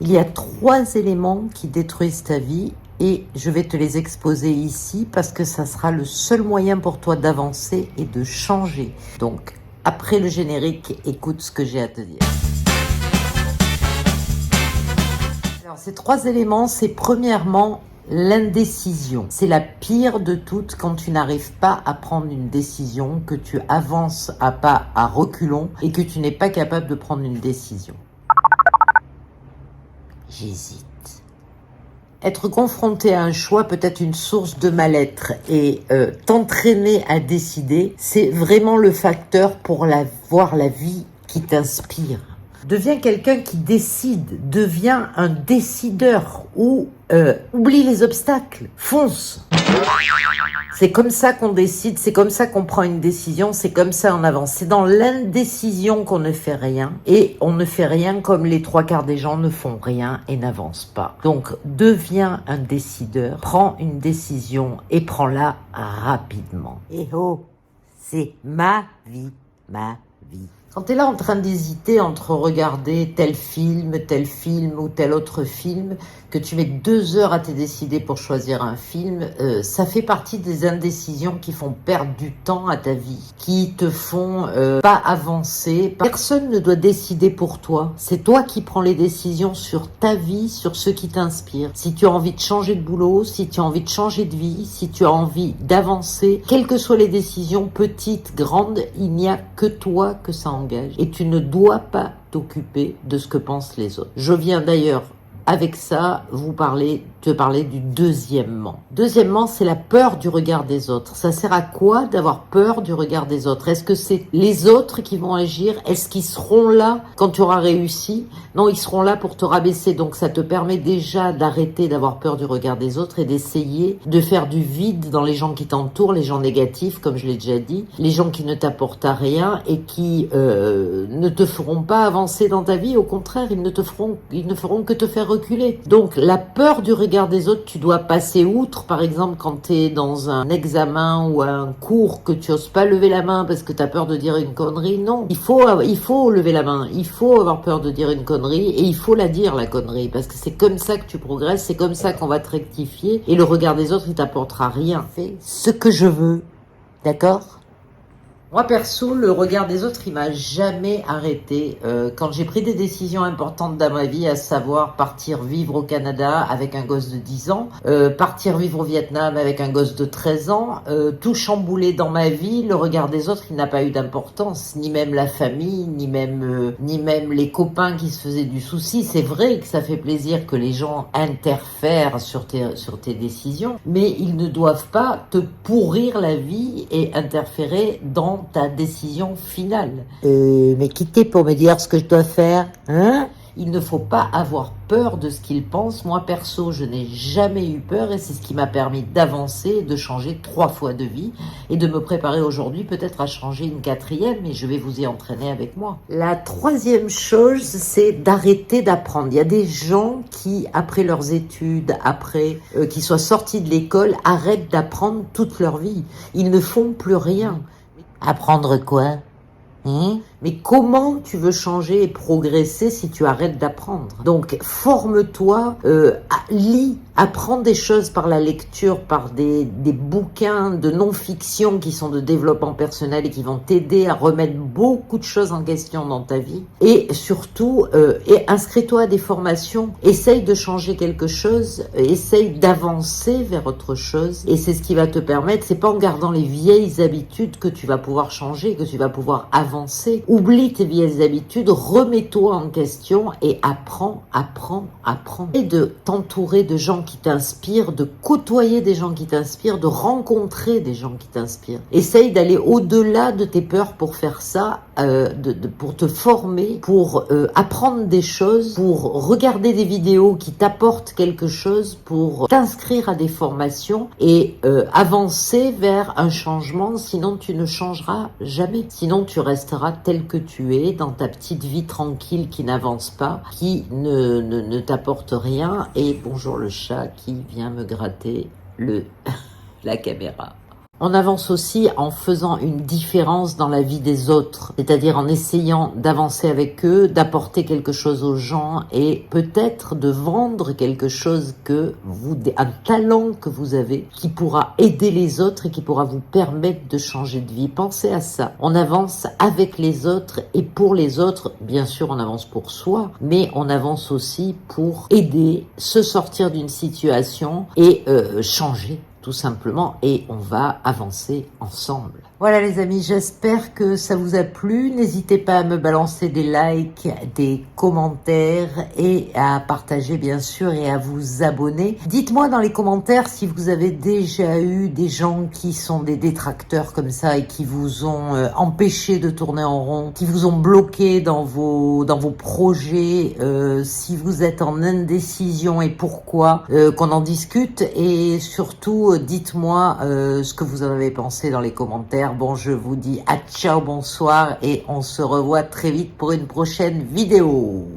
Il y a 3 éléments qui détruisent ta vie et je vais te les exposer ici parce que ça sera le seul moyen pour toi d'avancer et de changer. Donc, après le générique, écoute ce que j'ai à te dire. Alors, ces 3 éléments, c'est premièrement l'indécision. C'est la pire de toutes quand tu n'arrives pas à prendre une décision, que tu avances à pas à reculons et que tu n'es pas capable de prendre une décision. J'hésite. Être confronté à un choix peut être une source de mal-être et t'entraîner à décider, c'est vraiment le facteur pour voir la vie qui t'inspire. Deviens quelqu'un qui décide, deviens un décideur ou oublie les obstacles, fonce. C'est comme ça qu'on décide, c'est comme ça qu'on prend une décision, c'est comme ça on avance. C'est dans l'indécision qu'on ne fait rien et on ne fait rien comme les 3/4 des gens ne font rien et n'avancent pas. Donc deviens un décideur, prends une décision et prends-la rapidement. Et oh, c'est ma vie, ma vie. Quand tu es là en train d'hésiter entre regarder tel film ou tel autre film, que tu mets 2 heures à te décider pour choisir un film, ça fait partie des indécisions qui font perdre du temps à ta vie, qui te font pas avancer. Personne ne doit décider pour toi. C'est toi qui prends les décisions sur ta vie, sur ce qui t'inspire. Si tu as envie de changer de boulot, si tu as envie de changer de vie, si tu as envie d'avancer, quelles que soient les décisions, petites, grandes, il n'y a que toi que ça engage. Et tu ne dois pas t'occuper de ce que pensent les autres. Je viens d'ailleurs avec ça te parler du deuxièmement. Deuxièmement, c'est la peur du regard des autres. Ça sert à quoi d'avoir peur du regard des autres? Est-ce que c'est les autres qui vont agir? Est-ce qu'ils seront là quand tu auras réussi? Non, ils seront là pour te rabaisser. Donc ça te permet déjà d'arrêter d'avoir peur du regard des autres et d'essayer de faire du vide dans les gens qui t'entourent, les gens négatifs, comme je l'ai déjà dit, les gens qui ne t'apportent à rien et qui ne te feront pas avancer dans ta vie. Au contraire, ils ne feront que te faire reculer. Donc la peur du regard des autres, tu dois passer outre. Par exemple, quand tu es dans un examen ou un cours que tu oses pas lever la main parce que tu as peur de dire une connerie, non. Il faut lever la main. Il faut avoir peur de dire une connerie et il faut la dire, la connerie, parce que c'est comme ça que tu progresses, c'est comme ça qu'on va te rectifier et le regard des autres, il t'apportera rien. Fais ce que je veux. D'accord ? Moi, perso, le regard des autres, il m'a jamais arrêté. Quand j'ai pris des décisions importantes dans ma vie, à savoir partir vivre au Canada avec un gosse de 10 ans, partir vivre au Vietnam avec un gosse de 13 ans, tout chamboulé dans ma vie, le regard des autres, il n'a pas eu d'importance, ni même la famille, ni même les copains qui se faisaient du souci. C'est vrai que ça fait plaisir que les gens interfèrent sur tes décisions, mais ils ne doivent pas te pourrir la vie et interférer dans ta décision finale. Mais qui t'es pour me dire ce que je dois faire, hein? Il ne faut pas avoir peur de ce qu'ils pensent. Moi, perso, je n'ai jamais eu peur et c'est ce qui m'a permis d'avancer, de changer 3 fois de vie et de me préparer aujourd'hui peut-être à changer une 4e, mais je vais vous y entraîner avec moi. La 3e chose, c'est d'arrêter d'apprendre. Il y a des gens qui, après leurs études, qu'ils soient sortis de l'école, arrêtent d'apprendre toute leur vie. Ils ne font plus rien. Apprendre quoi? Mais comment tu veux changer et progresser si tu arrêtes d'apprendre? Donc, forme-toi, lis, apprends des choses par la lecture, par des bouquins de non-fiction qui sont de développement personnel et qui vont t'aider à remettre beaucoup de choses en question dans ta vie. Et surtout, inscris-toi à des formations, essaye de changer quelque chose, essaye d'avancer vers autre chose. Et c'est ce qui va te permettre, c'est pas en gardant les vieilles habitudes que tu vas pouvoir changer, que tu vas pouvoir avancer. Oublie tes vieilles habitudes, remets-toi en question et apprends. Et de t'entourer de gens qui t'inspirent, de côtoyer des gens qui t'inspirent, de rencontrer des gens qui t'inspirent. Essaye d'aller au-delà de tes peurs pour faire ça, pour te former, pour apprendre des choses, pour regarder des vidéos qui t'apportent quelque chose, pour t'inscrire à des formations et avancer vers un changement, sinon tu ne changeras jamais. Sinon tu resteras tel que tu es, dans ta petite vie tranquille qui n'avance pas, qui ne t'apporte rien. Et bonjour le chat qui vient me gratter la caméra. On avance aussi en faisant une différence dans la vie des autres, c'est-à-dire en essayant d'avancer avec eux, d'apporter quelque chose aux gens et peut-être de vendre quelque chose que vous, un talent que vous avez qui pourra aider les autres et qui pourra vous permettre de changer de vie. Pensez à ça. On avance avec les autres et pour les autres, bien sûr on avance pour soi, mais on avance aussi pour aider, se sortir d'une situation et changer tout simplement, et on va avancer ensemble. Voilà les amis, j'espère que ça vous a plu. N'hésitez pas à me balancer des likes, des commentaires et à partager bien sûr et à vous abonner. Dites-moi dans les commentaires si vous avez déjà eu des gens qui sont des détracteurs comme ça et qui vous ont empêché de tourner en rond, qui vous ont bloqué dans vos projets, si vous êtes en indécision et pourquoi, qu'on en discute et surtout dites-moi ce que vous en avez pensé dans les commentaires. Bon, je vous dis à ciao, bonsoir et on se revoit très vite pour une prochaine vidéo.